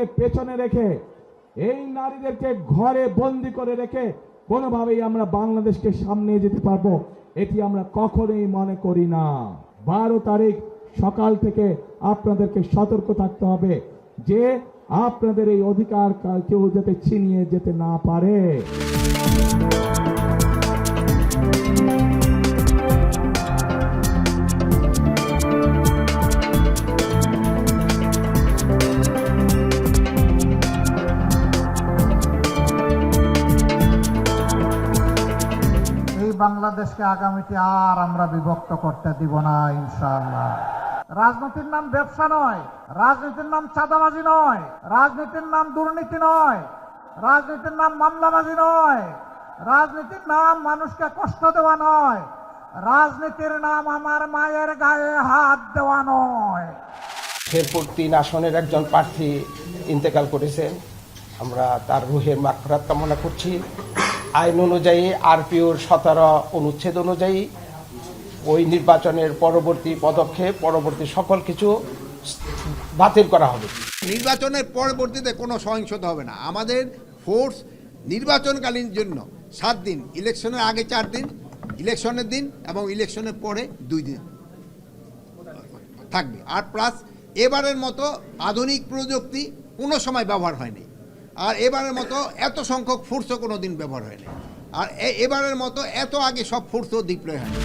নারীদেরকে পেছনে রেখে, এই নারীদেরকে ঘরে বন্দি করে রেখে কোনোভাবেই আমরা বাংলাদেশকে সামনে যেতে পারবো, এটি আমরা কখনোই মনে করি না। 12 তারিখ সকাল থেকে আপনাদেরকে সতর্ক থাকতে হবে যে আপনাদের এই অধিকার কেউ যাতে ছিনিয়ে যেতে না পারে। বাংলাদেশকে আগামীতে আর আমরা বিভক্ত করতে দিব না ইনশাআল্লাহ। রাজনীতির নাম ব্যবসা নয়, রাজনীতির নাম চাঁদাবাজি নয়, রাজনীতির নাম দুর্নীতি নয়, রাজনীতির নাম মামলাবাজি নয়, রাজনীতির নাম মানুষকে কষ্ট দেওয়া নয়, রাজনীতির নাম আমার মায়ের গায়ে হাত দেওয়া নয়। শেরপুর 3 আসনের একজন প্রার্থী ইন্তেকাল করেছেন, আমরা তার রুহের মাগফিরাত কামনা করছি। আইন অনুযায়ী আরপিওর 17 অনুচ্ছেদ অনুযায়ী ওই নির্বাচনের পরবর্তী পদক্ষেপ, পরবর্তী সকল কিছু বাতিল করা হবে। নির্বাচনের পরবর্তীতে কোনো সহিংসতা হবে না। আমাদের ফোর্স নির্বাচনকালীন জন্য 7 দিন, ইলেকশনের আগে 4 দিন, ইলেকশনের দিন এবং ইলেকশনের পরে 2 দিন থাকবে। আর প্লাস এবারের মতো আধুনিক প্রযুক্তি কোনো সময় ব্যবহার হয়নি, আর এবারের মতো এত সংখ্যক ফোর্সও কোনো দিন ব্যবহার হয়নি, আর এবারের মতো এত আগে সব ফোর্সও ডিপ্লয় হয়নি।